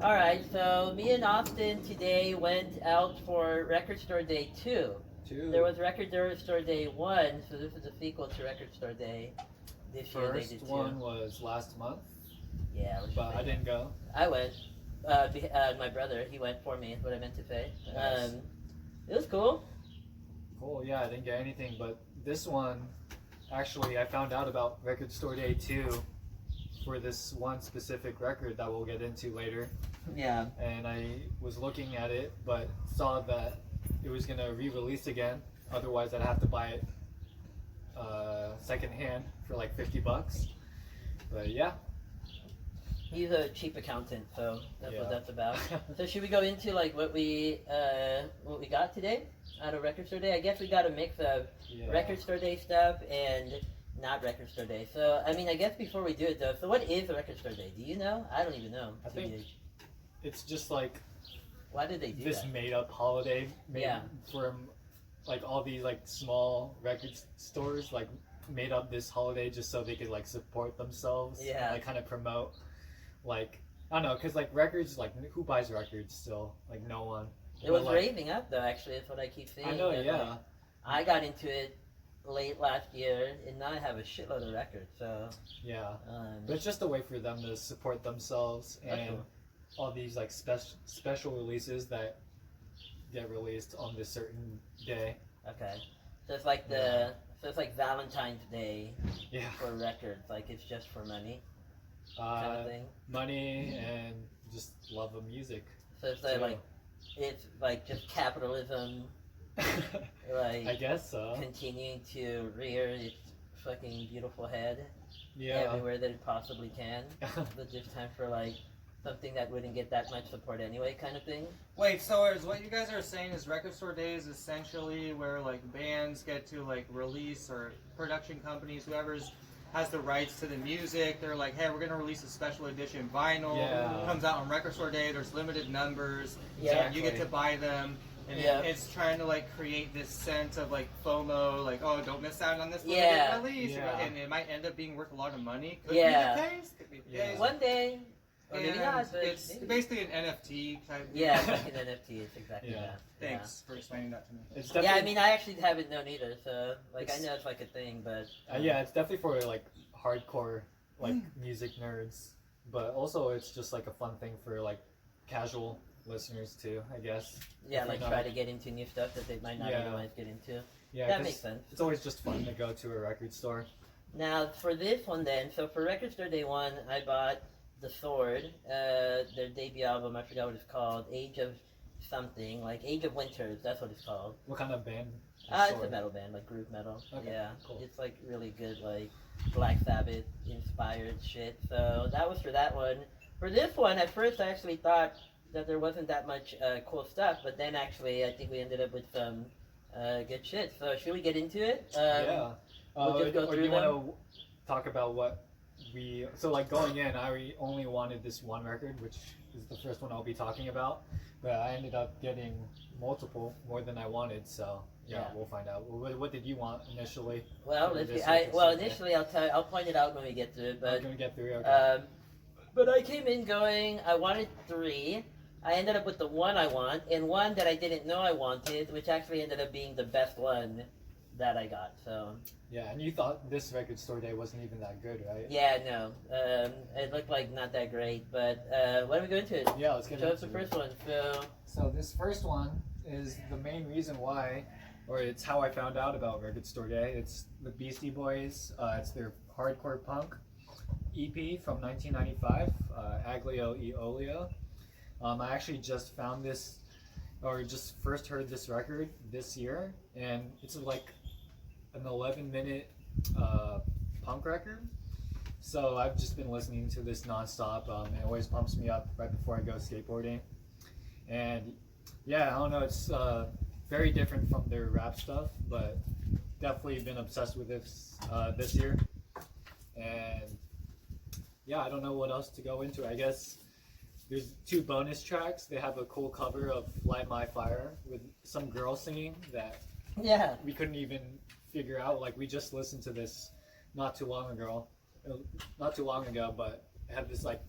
Alright, so me and Austin today went out for Record Store Day 2. There was Record Store Day 1, so this is a sequel to Record Store Day. This year they did First two. one was last month. Yeah, but I didn't go. I went. My brother, he went for me, is what I meant to say. Nice. It was cool. Cool, yeah, I didn't get anything, but this one, actually, I found out about Record Store Day 2 for this one specific record that we'll get into later. Yeah. And I was looking at it, but saw that it was going to re-release again. Otherwise, I'd have to buy it secondhand for like $50. But yeah. He's a cheap accountant, so that's what Yeah. that's about. So should we go into like what we got today out of Record Store Day? I guess we got a mix of Record Store Day stuff and not Record Store Day. So I mean, I guess before we do it though, so what is a Record Store Day? Do you know? I don't even know. I think it's just like why did they do this that? made-up holiday made from like all these like small record stores like made up this holiday just so they could like support themselves. Yeah. Like kind of promote. Like, I don't know, because like records, like who buys records still? Like no one. It was raving up though, actually, that's what I keep seeing. I know, and, yeah. like, I got into it late last year, and now I have a shitload of records, so... Yeah, but it's just a way for them to support themselves, and all these like special releases that get released on this certain day. Okay. So it's like so it's like Valentine's Day for records, like it's just for money. Kind of thing. Money and just love of music. So it's like it's like just capitalism, like I guess so. continuing to rear its fucking beautiful head everywhere that it possibly can. But just time for like something that wouldn't get that much support anyway, kind of thing. Wait, so is what you guys are saying is Record Store Day is essentially where like bands get to like release, or production companies, whoever's has the rights to the music, they're like, hey, we're going to release a special edition vinyl. It comes out on Record Store Day. There's limited numbers. So you get to buy them. And it's trying to like create this sense of like FOMO, like, oh, don't miss out on this limited release. Yeah. And it might end up being worth a lot of money. Could be the case. Could be the case. One day. Or maybe not, but it's basically an NFT type. Yeah, it's like an NFT. It's exactly that. Thanks for explaining that to me. It's I mean, I actually haven't known either, so like I know it's like a thing, but yeah, it's definitely for like hardcore like music nerds, but also it's just like a fun thing for like casual listeners too, I guess. Yeah, like try to get into new stuff that they might not otherwise get into. Yeah, that makes sense. It's always just fun to go to a record store. Now for this one then, so for Record Store Day 1, I bought The Sword, their debut album, I forgot what it's called, Age of something, like Age of Winters, that's what it's called. What kind of band? It's a metal band, like groove metal. Okay, yeah, cool. It's like really good, like Black Sabbath inspired shit. So that was for that one. For this one, at first I actually thought that there wasn't that much cool stuff, but then actually I think we ended up with some good shit. So should we get into it? We'll just go or do you want to talk about what so like going in, I only wanted this one record, which is the first one I'll be talking about, but I ended up getting multiple, more than I wanted, so we'll find out. What did you want initially? Well, initially I'll point it out when we get to it, but I'm gonna get through. Okay. But I came in going, I wanted 3. I ended up with the one I want, and one that I didn't know I wanted, which actually ended up being the best one that I got. So yeah, and you thought this Record Store Day wasn't even that good, right? Yeah, no. It looked like not that great, but why don't we go into it? Yeah, let's get into it. So it. the first one. So this first one is the main reason why, or it's how I found out about Record Store Day. It's the Beastie Boys. It's their hardcore punk EP from 1995, Aglio e Olio. I actually just found this, or just first heard this record this year, and it's like an 11-minute punk record. So I've just been listening to this nonstop. It always pumps me up right before I go skateboarding. And yeah, I don't know, it's very different from their rap stuff, but definitely been obsessed with this year. And yeah, I don't know what else to go into. I guess there's 2 bonus tracks. They have a cool cover of Light My Fire with some girl singing that we couldn't even figure out. Like, we just listened to this not too long ago, but it had this like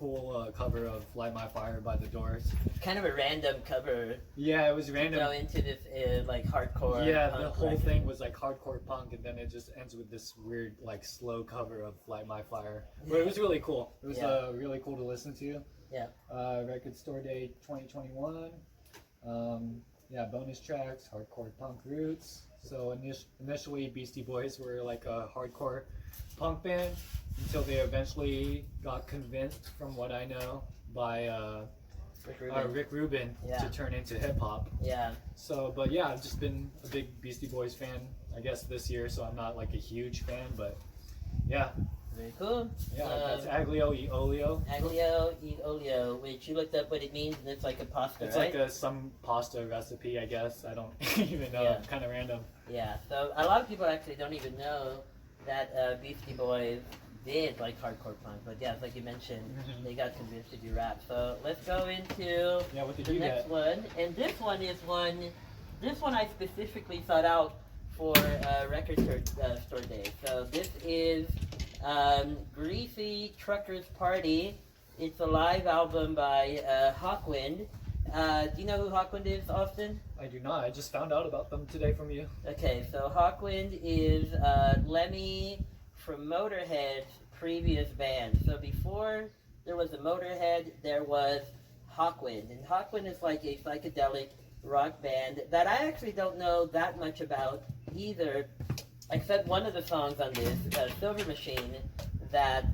cool cover of Light My Fire by The Doors. Kind of a random cover. Yeah, it was random. Go into this like hardcore. Yeah, punk the whole record. thing was like hardcore punk, and then it just ends with this weird like slow cover of Light My Fire. But it was really cool. It was really cool to listen to. Yeah. Record Store Day 2021. Yeah, bonus tracks, hardcore punk roots. So initially Beastie Boys were like a hardcore punk band until they eventually got convinced, from what I know, by Rick Rubin to turn into hip hop. Yeah. So, but yeah, I've just been a big Beastie Boys fan, I guess, this year. So I'm not like a huge fan, but yeah. Very cool. Yeah, that's Aglio e Olio. Aglio e Olio, which you looked up what it means, and it's like a pasta, It's right? like some pasta recipe, I guess. I don't even know. Yeah. Kind of random. Yeah, so a lot of people actually don't even know that Beastie Boys did like hardcore punk, but yeah, like you mentioned, they got convinced to do rap. So let's go into What did the you next get? one, and this one I specifically sought out for Record Store Day. So this is Greasy Trucker's Party. It's a live album by Hawkwind. Do you know who Hawkwind is, Austin? I do not. I just found out about them today from you. Okay, so Hawkwind is Lemmy from Motorhead's previous band. So before there was a Motorhead, there was Hawkwind. And Hawkwind is like a psychedelic rock band that I actually don't know that much about either, except one of the songs on this, Silver Machine, that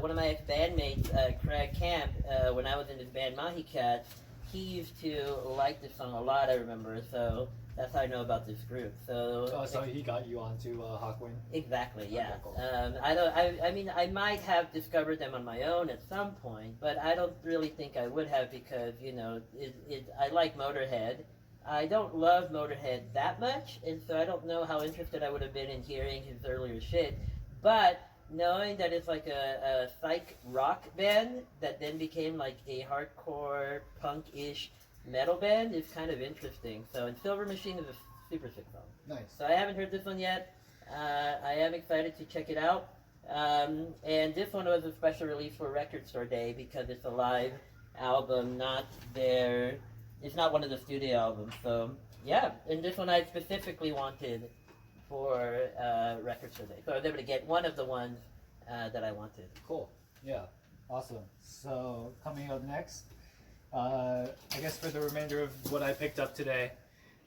one of my ex-bandmates, Craig Camp, when I was in his band Mahi Cats, he used to like this song a lot, I remember, so that's how I know about this group. So So he got you onto Hawkwind. exactly, yeah. Okay, cool. I mean, I might have discovered them on my own at some point, but I don't really think I would have because, you know, I like Motorhead. I don't love Motorhead that much, and so I don't know how interested I would have been in hearing his earlier shit. But knowing that it's like a psych rock band that then became like a hardcore punk-ish metal band is kind of interesting. So, and Silver Machine is a super sick song. Nice. So I haven't heard this one yet. I am excited to check it out. And this one was a special release for Record Store Day because it's a live album, it's not one of the studio albums. So yeah, and this one I specifically wanted for Record Store Day. So I was able to get one of the ones that I wanted. Cool. Yeah. Awesome. So coming up next, I guess for the remainder of what I picked up today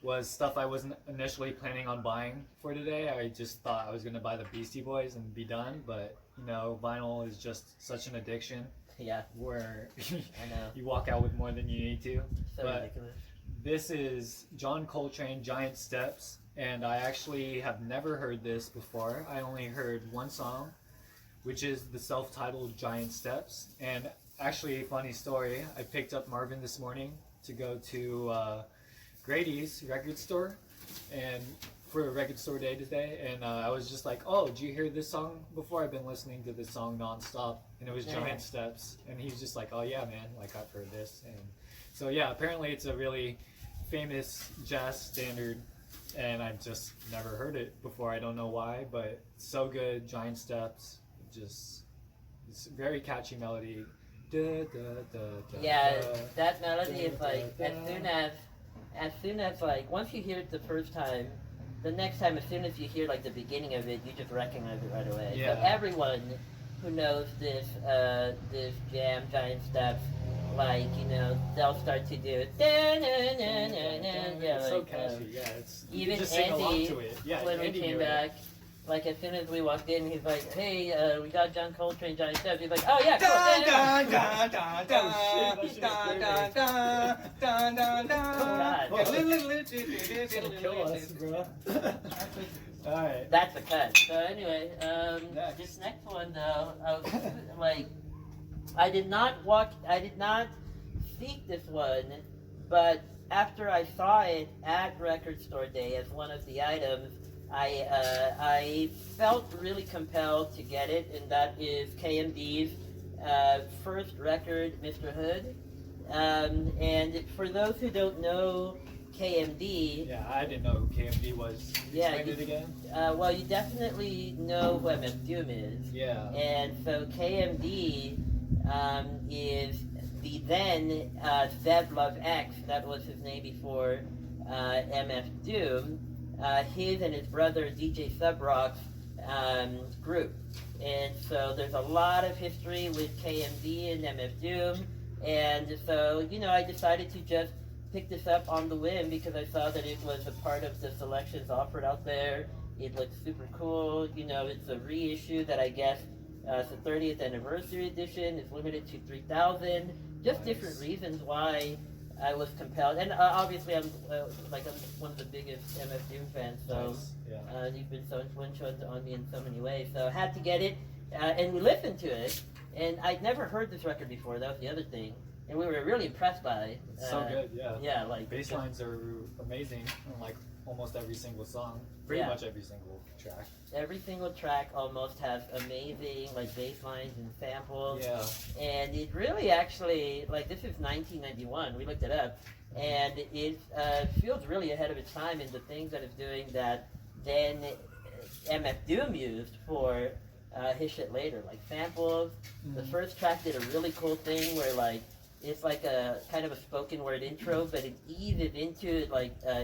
was stuff I wasn't initially planning on buying for today. I just thought I was going to buy the Beastie Boys and be done, but you know, vinyl is just such an addiction Yeah, where I know. you walk out with more than you need to. So But ridiculous. this is John Coltrane, Giant Steps, and I actually have never heard this before. I only heard one song, which is the self-titled Giant Steps. And actually, funny story, I picked up Marvin this morning to go to Grady's record store and for a Record Store Day today, and I was just like, oh, did you hear this song before? I've been listening to this song nonstop, and it was Giant Steps, and he's just like, oh yeah, man, like I've heard this. And so yeah, apparently it's a really famous jazz standard, and I've just never heard it before. I don't know why, but it's so good. Giant Steps, just it's a very catchy melody. Da, da, da, da, Yeah, da. that melody is like as soon as like once you hear it the first time, the next time as soon as you hear like the beginning of it, you just recognize it right away. Yeah. So everyone who knows this jam Giant Steps, like, you know, they'll start to do yeah, It's so like, catchy, yeah. It's, you even just sing along Andy, to it. Yeah, when we Andy came knew it. back, like as soon as we walked in, he's like, "Hey, we got John Coltrane, Giant Steps." He's like, "Oh yeah, cool." Dun, dun, dun, dun, Oh, shit, dun, that dun, dun, dun, dun, dun. God. It's gonna kill us, bro. Alright. That's a cut. So anyway, Next. this next one though, I was like, I did not seek this one, but after I saw it at Record Store Day as one of the items, I felt really compelled to get it, and that is KMD's first record, Mr. Hood. And for those who don't know KMD. Yeah, I didn't know who KMD was. Yeah, Explain it again. Well, you definitely know who MF Doom is. Yeah. And so KMD is the then Zev Love X, that was his name before MF Doom, his and his brother DJ Subrock's group. And so there's a lot of history with KMD and MF Doom. And so, I decided to just pick this up on the whim because I saw that it was a part of the selections offered out there. It looks super cool. It's a reissue that I guess it's the 30th anniversary edition. It's limited to 3,000. Just Nice. different reasons why I was compelled. And obviously I'm one of the biggest MF Doom fans. So Nice. Yeah. you've been so influential on me in so many ways. So I had to get it. And we listened to it. And I'd never heard this record before. That was the other thing. And we were really impressed by. It's so good. Yeah. Yeah, like Bass lines are amazing on like almost every single song. Pretty Yeah. much every single track. every single track almost has amazing like bass lines and samples. Yeah. And it really actually, like, this is 1991. We looked it up, and it feels really ahead of its time in the things that it's doing that then MF Doom used for his shit later, like samples. The first track did a really cool thing where like it's like a kind of a spoken word intro, but it eases into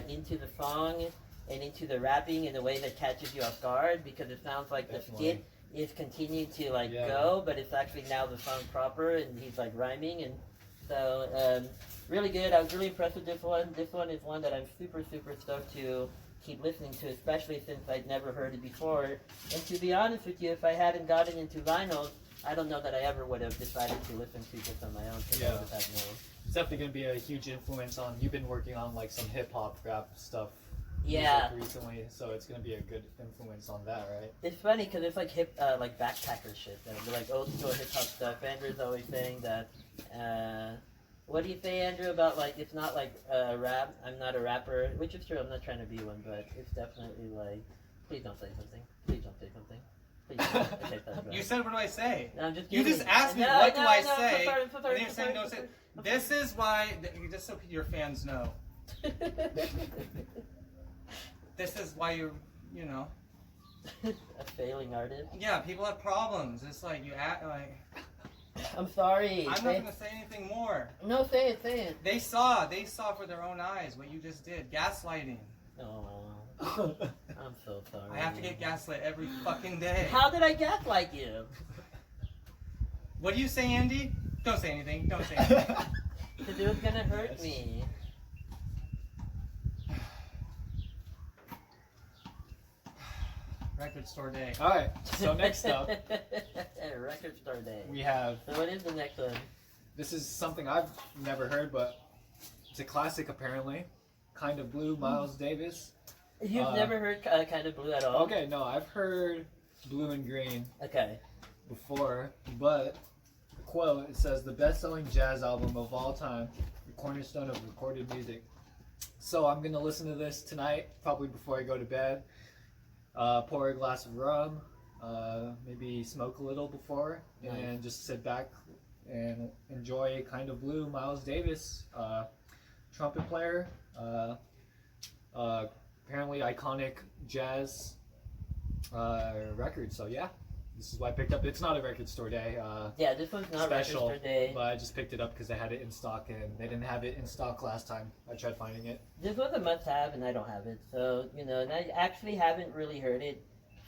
into the song and into the rapping in a way that catches you off guard, because it sounds like the skit is continuing to go, but it's actually now the song proper, and he's like rhyming, and so really good. I was really impressed with this one. This one is one that I'm super stoked to keep listening to, especially since I'd never heard it before. And to be honest with you, if I hadn't gotten into vinyls, I don't know that I ever would have decided to listen to this on my own, because I would have had no. It's definitely going to be a huge influence on, you've been working on like some hip hop rap stuff recently, so it's going to be a good influence on that, right? It's funny because it's like hip, like backpacker shit, and like old school hip hop stuff. Andrew's always saying that. What do you say, Andrew, about like it's not like rap? I'm not a rapper, which is true. I'm not trying to be one, but it's definitely like. Please don't say something. Please don't say something. Please. Okay, that's right. You said, what do I say? No, I'm just You kidding. just asked me, No, what do no, I no, say? I'm so sorry, And you're saying, don't say. This is why, just so your fans know, this is why you know. A failing artist. Yeah, people have problems. It's like you act like. I'm sorry. I'm not gonna say anything more. No, say it, say it. They saw for their own eyes what you just did. Gaslighting. Oh, I'm so sorry. I have to get gaslit every fucking day. How did I gaslight you? What do you say, Andy? Don't say anything. Don't say anything. Because it was gonna hurt me. Record store day. Alright, so next up, Record store day. we have, So what is the next one? this is something I've never heard, but it's a classic apparently. Kind of Blue, Miles Davis. You've never heard Kind of Blue at all? Okay, no, I've heard Blue and Green Okay. before, but the quote, it says, the best-selling jazz album of all time, the cornerstone of recorded music. So I'm going to listen to this tonight, probably before I go to bed. Pour a glass of rum, maybe smoke a little before, and just sit back and enjoy Kind of Blue, Miles Davis, trumpet player, apparently iconic jazz record. So yeah, this is why I picked up. It's not a record store day. Yeah, this one's not special, Record Store Day. but I just picked it up because they had it in stock, and they didn't have it in stock last time I tried finding it. This was a must-have, and I don't have it. So, and I actually haven't really heard it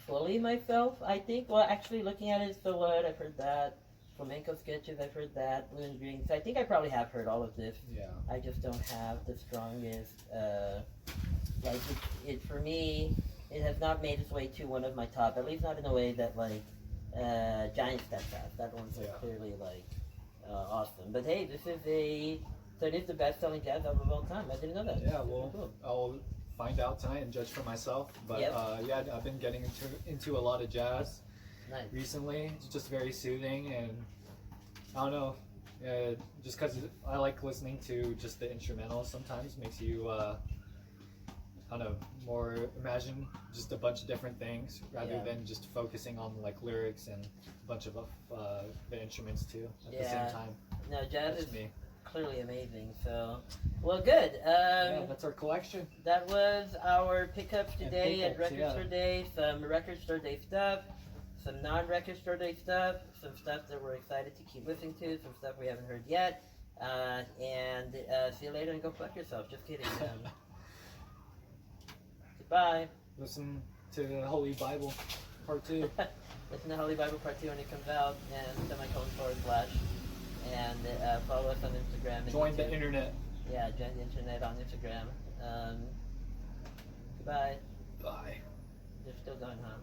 fully myself, I think. Well, actually, looking at it, So What, I've heard that. Flamenco Sketches, I've heard that. Blue and Green. So I think I probably have heard all of this. Yeah. I just don't have the strongest, like, it for me, it has not made its way to one of my top, at least not in a way that, like, Giant Steps has. That one's clearly, like, awesome. But hey, so it is the best-selling jazz album of all time. I didn't know that. Yeah, well, I'll find out tonight and judge for myself. But yeah, I've been getting into a lot of jazz recently. It's just very soothing, and I don't know, just because I like listening to just the instrumentals sometimes makes you, I don't know, more imagine just a bunch of different things rather than just focusing on like lyrics and a bunch of the instruments too at the same time. No, jazz That's is me. clearly amazing. So, well, good. Yeah, that's our collection. That was our pickups And today at pickups, Record yeah. Store Day. Some Record Store Day stuff, some non-Record Store Day stuff, some stuff that we're excited to keep listening to, some stuff we haven't heard yet. And see you later and go fuck yourself. Just kidding. Goodbye. Listen to the Holy Bible, Part 2. Listen to Holy Bible Part 2 when it comes out, and // and follow us on Instagram. And Join the YouTube. internet. Yeah, join the internet on Instagram. Goodbye. Bye. They're still going, huh?